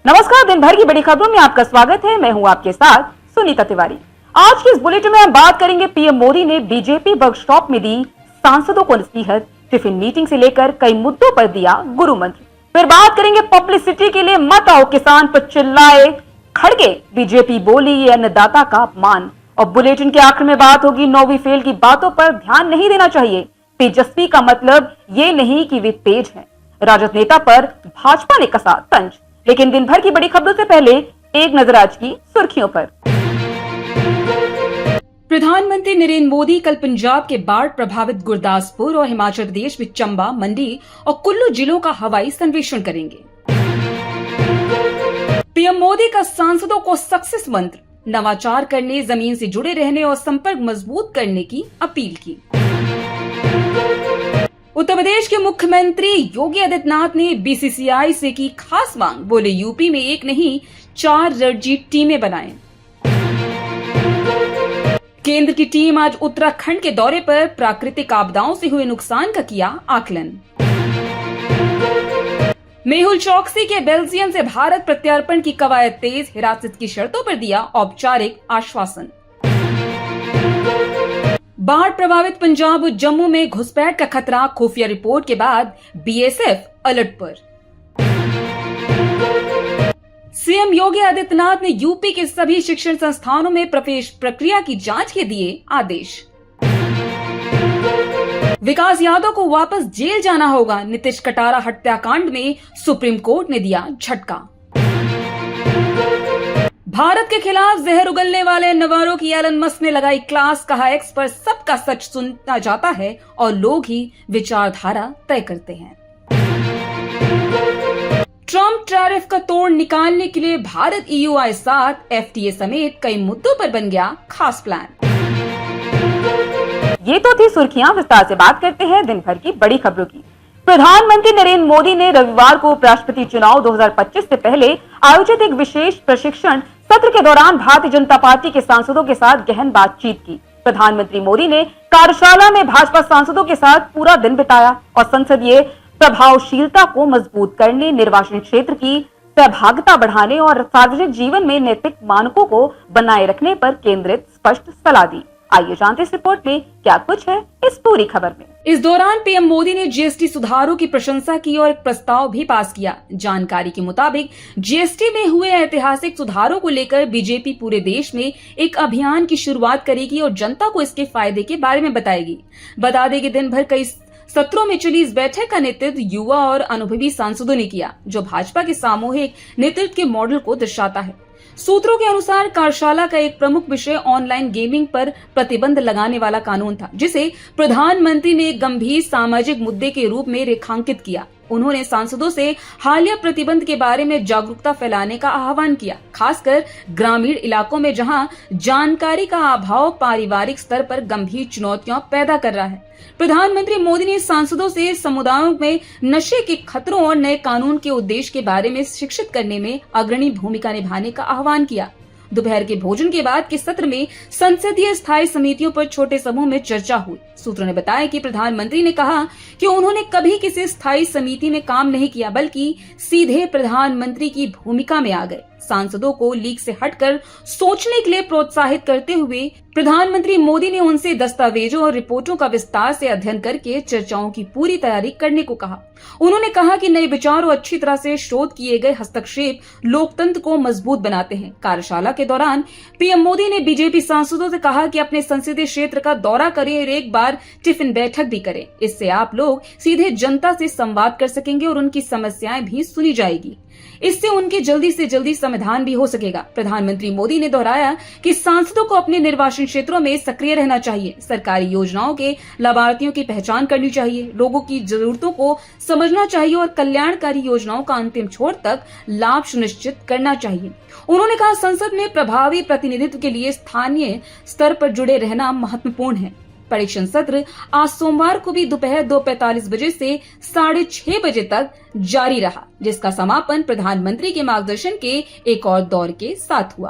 नमस्कार, दिन भर की बड़ी खबरों में आपका स्वागत है। मैं हूं आपके साथ सुनीता तिवारी। आज के इस बुलेटिन में हम बात करेंगे पीएम मोदी ने बीजेपी वर्कशॉप में दी सांसदों को नसीहत, टिफिन मीटिंग से लेकर कई मुद्दों पर दिया गुरु मंत्र। फिर बात करेंगे पब्लिसिटी के लिए मत आओ किसान पर चिल्लाए खड़गे, बीजेपी बोली ये अन्नदाता का अपमान। और बुलेटिन के आखिर में बात होगी 9वीं फेल की बातों पर ध्यान नहीं देना चाहिए। तेजस्वी का मतलब ये नहीं कि वे तेज हैं। राजद नेता पर भाजपा ने कसा तंज। लेकिन दिन भर की बड़ी खबरों से पहले एक नजर आज की सुर्खियों पर। प्रधानमंत्री नरेंद्र मोदी कल पंजाब के बाढ़ प्रभावित गुरदासपुर और हिमाचल प्रदेश में चंबा, मंडी और कुल्लू जिलों का हवाई सर्वेक्षण करेंगे। पीएम मोदी का सांसदों को सक्सेस मंत्र, नवाचार करने, जमीन से जुड़े रहने और संपर्क मजबूत करने की अपील की। उत्तर प्रदेश के मुख्यमंत्री योगी आदित्यनाथ ने बीसीसीआई से की खास मांग, बोले यूपी में एक नहीं 4 रणजी टीमें बनाएं। केंद्र की टीम आज उत्तराखंड के दौरे पर प्राकृतिक आपदाओं से हुए नुकसान का किया आकलन। मेहुल चौकसी के बेल्जियम से भारत प्रत्यार्पण की कवायद तेज, हिरासत की शर्तों पर दिया औपचारिक आश्वासन। बाढ़ प्रभावित पंजाब और जम्मू में घुसपैठ का खतरा, खुफिया रिपोर्ट के बाद बीएसएफ अलर्ट पर। सीएम योगी आदित्यनाथ ने यूपी के सभी शिक्षण संस्थानों में प्रवेश प्रक्रिया की जांच के दिए आदेश। विकास यादव को वापस जेल जाना होगा, नीतीश कटारा हत्याकांड में सुप्रीम कोर्ट ने दिया झटका। भारत के खिलाफ जहर उगलने वाले नवारो की एलन मस्क ने लगाई क्लास, कहा एक्स पर सबका सच सुनना जाता है और लोग ही विचारधारा तय करते हैं। ट्रम्प टैरिफ का तोड़ निकालने के लिए भारत ईयू आए साथ, एफटीए समेत कई मुद्दों पर बन गया खास प्लान। ये तो थी सुर्खियां। विस्तार से बात करते हैं दिन भर की बड़ी खबरों की। प्रधानमंत्री नरेंद्र मोदी ने रविवार को राष्ट्रपति चुनाव 2025 से पहले आयोजित एक विशेष प्रशिक्षण सत्र के दौरान भारतीय जनता पार्टी के सांसदों के साथ गहन बातचीत की। प्रधानमंत्री मोदी ने कार्यशाला में भाजपा सांसदों के साथ पूरा दिन बिताया और संसदीय प्रभावशीलता को मजबूत करने, निर्वाचन क्षेत्र की सहभागिता बढ़ाने और सार्वजनिक जीवन में नैतिक मानकों को बनाए रखने पर केंद्रित स्पष्ट सलाह दी। आइए जानते इस रिपोर्ट में क्या कुछ है इस पूरी खबर में। इस दौरान पीएम मोदी ने जीएसटी सुधारों की प्रशंसा की और एक प्रस्ताव भी पास किया। जानकारी के मुताबिक जीएसटी में हुए ऐतिहासिक सुधारों को लेकर बीजेपी पूरे देश में एक अभियान की शुरुआत करेगी और जनता को इसके फायदे के बारे में बताएगी। बता दें कि दिन भर कई सत्रों में चली इस बैठक का नेतृत्व युवा और अनुभवी सांसदों ने किया, जो भाजपा के सामूहिक नेतृत्व के मॉडल को दर्शाता है। सूत्रों के अनुसार कार्यशाला का एक प्रमुख विषय ऑनलाइन गेमिंग पर प्रतिबंध लगाने वाला कानून था, जिसे प्रधानमंत्री ने गंभीर सामाजिक मुद्दे के रूप में रेखांकित किया। उन्होंने सांसदों से हालिया प्रतिबंध के बारे में जागरूकता फैलाने का आह्वान किया, खासकर ग्रामीण इलाकों में जहां जानकारी का अभाव पारिवारिक स्तर पर गंभीर चुनौतियां पैदा कर रहा है। प्रधानमंत्री मोदी ने सांसदों से समुदायों में नशे के खतरों और नए कानून के उद्देश्य के बारे में शिक्षित करने में अग्रणी भूमिका निभाने का आह्वान किया। दोपहर के भोजन के बाद के सत्र में संसदीय स्थायी समितियों पर छोटे समूह में चर्चा हुई। सूत्रों ने बताया कि प्रधानमंत्री ने कहा कि उन्होंने कभी किसी स्थायी समिति में काम नहीं किया, बल्कि सीधे प्रधानमंत्री की भूमिका में आ गए। सांसदों को लीक से हटकर सोचने के लिए प्रोत्साहित करते हुए प्रधानमंत्री मोदी ने उनसे दस्तावेजों और रिपोर्टों का विस्तार से अध्ययन करके चर्चाओं की पूरी तैयारी करने को कहा। उन्होंने कहा कि नए विचार और अच्छी तरह से शोध किए गए हस्तक्षेप लोकतंत्र को मजबूत बनाते हैं। कार्यशाला के दौरान पीएम मोदी ने बीजेपी सांसदों से कहा कि अपने संसदीय क्षेत्र का दौरा करें और एक बार टिफिन बैठक भी करें। इससे आप लोग सीधे जनता से संवाद कर सकेंगे और उनकी समस्याएं भी सुनी जाएगी। इससे उनके जल्दी से जल्दी समाधान भी हो सकेगा। प्रधानमंत्री मोदी ने दोहराया कि सांसदों को अपने निर्वाचन क्षेत्रों में सक्रिय रहना चाहिए, सरकारी योजनाओं के लाभार्थियों की पहचान करनी चाहिए, लोगों की जरूरतों को समझना चाहिए और कल्याणकारी योजनाओं का अंतिम छोर तक लाभ सुनिश्चित करना चाहिए। उन्होंने कहा, संसद में प्रभावी प्रतिनिधित्व के लिए स्थानीय स्तर पर जुड़े रहना महत्वपूर्ण है। परीक्षण सत्र आज सोमवार को भी दोपहर 2:45 बजे से 6:30 बजे तक जारी रहा, जिसका समापन प्रधानमंत्री के मार्गदर्शन के एक और दौर के साथ हुआ।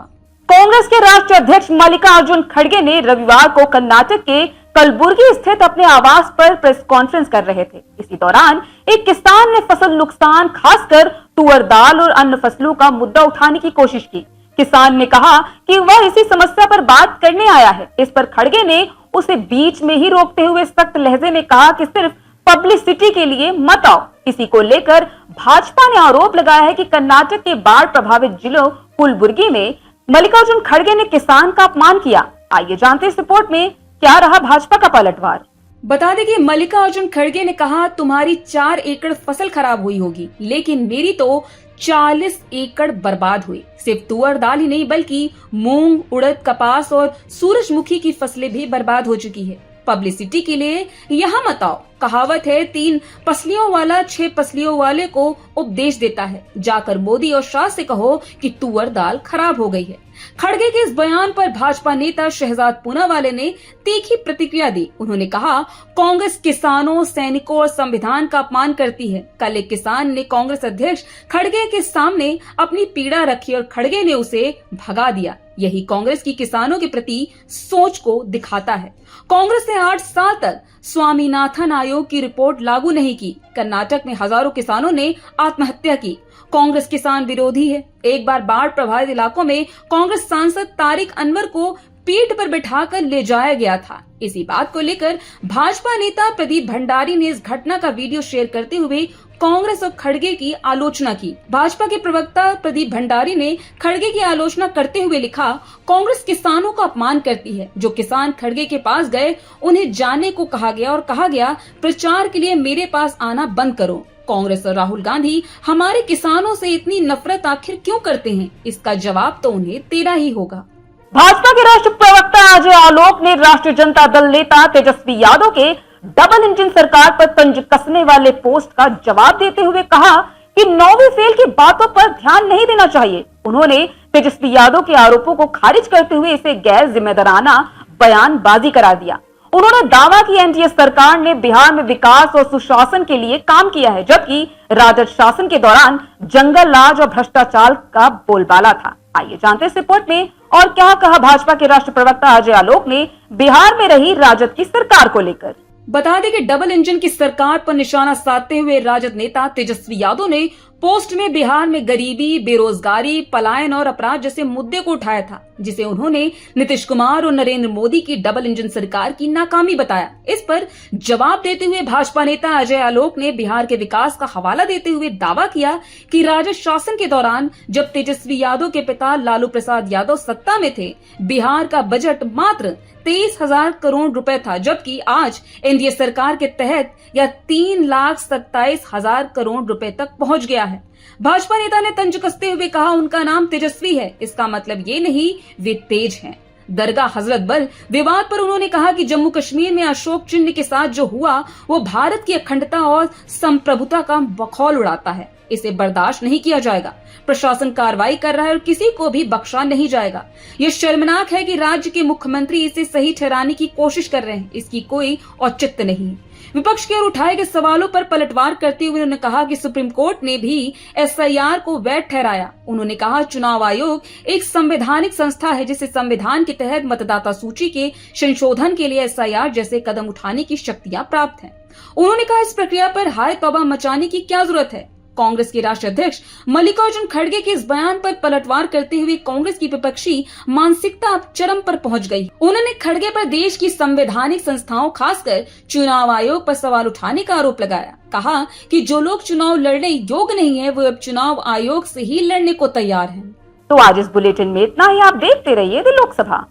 कांग्रेस के राष्ट्रीय अध्यक्ष मल्लिकार्जुन खड़गे ने रविवार को कर्नाटक के कलबुर्गी स्थित अपने आवास पर प्रेस कॉन्फ्रेंस कर रहे थे। इसी दौरान एक किसान ने फसल नुकसान, खासकर तुअर दाल और अन्य फसलों का मुद्दा उठाने की कोशिश की। किसान ने कहा कि वह इसी समस्या पर बात करने आया है। इस पर खड़गे ने उसे बीच में ही रोकते हुए सख्त लहजे में कहा कि सिर्फ पब्लिसिटी के लिए मत आओ। इसी को लेकर भाजपा ने आरोप लगाया है कि कर्नाटक के बाढ़ प्रभावित जिलों कलबुर्गी में मल्लिकार्जुन खड़गे ने किसान का अपमान किया। आइए जानते हैं इस रिपोर्ट में क्या रहा भाजपा का पलटवार। बता दें कि मल्लिकार्जुन खड़गे ने कहा, तुम्हारी 4 एकड़ फसल खराब हुई होगी, लेकिन मेरी तो 40 एकड़ बर्बाद हुई। सिर्फ तुअर दाल ही नहीं बल्कि मूंग, उड़द, कपास और सूरजमुखी की फसलें भी बर्बाद हो चुकी है। पब्लिसिटी के लिए यहाँ मत आओ। कहावत है, 3 पसलियों वाला 6 पसलियों वाले को उपदेश देता है। जाकर मोदी और शाह से कहो कि तुअर दाल खराब हो गई है। खड़गे के इस बयान पर भाजपा नेता शहजाद पूनावाला ने तीखी प्रतिक्रिया दी। उन्होंने कहा, कांग्रेस किसानों, सैनिकों और संविधान का अपमान करती है। कल एक किसान ने कांग्रेस अध्यक्ष खड़गे के सामने अपनी पीड़ा रखी और खड़गे ने उसे भगा दिया। यही कांग्रेस की किसानों के प्रति सोच को दिखाता है। कांग्रेस ने 8 साल तक स्वामीनाथन आयोग की रिपोर्ट लागू नहीं की। कर्नाटक में हजारों किसानों ने आत्महत्या की। कांग्रेस किसान विरोधी है। एक बार बाढ़ प्रभावित इलाकों में कांग्रेस सांसद तारिक अनवर को पीठ पर बिठाकर ले जाया गया था। इसी बात को लेकर भाजपा नेता प्रदीप भंडारी ने इस घटना का वीडियो शेयर करते हुए कांग्रेस और खड़गे की आलोचना की। भाजपा के प्रवक्ता प्रदीप भंडारी ने खड़गे की आलोचना करते हुए लिखा, कांग्रेस किसानों का अपमान करती है। जो किसान खड़गे के पास गए उन्हें जाने को कहा गया और कहा गया, प्रचार के लिए मेरे पास आना बंद करो। कांग्रेस और राहुल गांधी हमारे किसानों से इतनी नफरत आखिर क्यों करते हैं? इसका जवाब तो उन्हें देना ही होगा। भाजपा के राष्ट्रीय प्रवक्ता अजय आलोक ने राष्ट्रीय जनता दल नेता तेजस्वी यादव के डबल इंजन सरकार पर तंज कसने वाले पोस्ट का जवाब देते हुए कहा कि 9वीं फेल की बातों पर ध्यान नहीं देना चाहिए। उन्होंने तेजस्वी यादव के आरोपों को खारिज करते हुए इसे गैर जिम्मेदाराना बयानबाजी करार दिया। उन्होंने दावा कि एनडीए सरकार ने बिहार में विकास और सुशासन के लिए काम किया है, जबकि राजद शासन के दौरान जंगल राज और भ्रष्टाचार का बोलबाला था। आइए जानते हैं इस रिपोर्ट में और क्या कहा भाजपा के राष्ट्रीय प्रवक्ता अजय आलोक ने बिहार में रही राजद की सरकार को लेकर। बता दें कि डबल इंजन की सरकार पर निशाना साधते हुए राजद नेता तेजस्वी यादव ने पोस्ट में बिहार में गरीबी, बेरोजगारी, पलायन और अपराध जैसे मुद्दे को उठाया था, जिसे उन्होंने नीतीश कुमार और नरेंद्र मोदी की डबल इंजन सरकार की नाकामी बताया। इस पर जवाब देते हुए भाजपा नेता अजय आलोक ने बिहार के विकास का हवाला देते हुए दावा किया कि राजद शासन के दौरान जब तेजस्वी यादव के पिता लालू प्रसाद यादव सत्ता में थे, बिहार का बजट मात्र 23,000 करोड़ रुपए था, जबकि आज एनडीए सरकार के तहत यह 3,27,000 करोड़ रुपए तक पहुंच गया है। भाजपा नेता ने तंज कसते हुए कहा, उनका नाम तेजस्वी है, इसका मतलब ये नहीं वे तेज हैं। दरगाह हजरत बल विवाद पर उन्होंने कहा कि जम्मू कश्मीर में अशोक चिन्ह के साथ जो हुआ वो भारत की अखंडता और संप्रभुता का बखौल उड़ाता है। इसे बर्दाश्त नहीं किया जाएगा। प्रशासन कार्रवाई कर रहा है और किसी को भी बख्शा नहीं जाएगा। यह शर्मनाक है कि राज्य के मुख्यमंत्री इसे सही ठहराने की कोशिश कर रहे हैं। इसकी कोई औचित्य नहीं। विपक्ष की ओर उठाए गए सवालों पर पलटवार करते हुए उन्होंने कहा कि सुप्रीम कोर्ट ने भी एसआईआर को वैध ठहराया। उन्होंने कहा, चुनाव आयोग एक संवैधानिक संस्था है जिसे संविधान के तहत मतदाता सूची के संशोधन के लिए एसआईआर जैसे कदम उठाने की शक्तियां प्राप्त हैं। उन्होंने कहा, इस प्रक्रिया पर हाय तौबा मचाने की क्या जरूरत है। कांग्रेस के राष्ट्रीय अध्यक्ष मल्लिकार्जुन खड़गे के इस बयान पर पलटवार करते हुए कांग्रेस की विपक्षी मानसिकता अब चरम पर पहुंच गई। उन्होंने खड़गे पर देश की संवैधानिक संस्थाओं खासकर चुनाव आयोग पर सवाल उठाने का आरोप लगाया। कहा कि जो लोग चुनाव लड़ने योग्य नहीं है वो अब चुनाव आयोग से ही लड़ने को तैयार हैं। तो आज इस बुलेटिन में इतना ही। आप देखते रहिए द लोकसभा।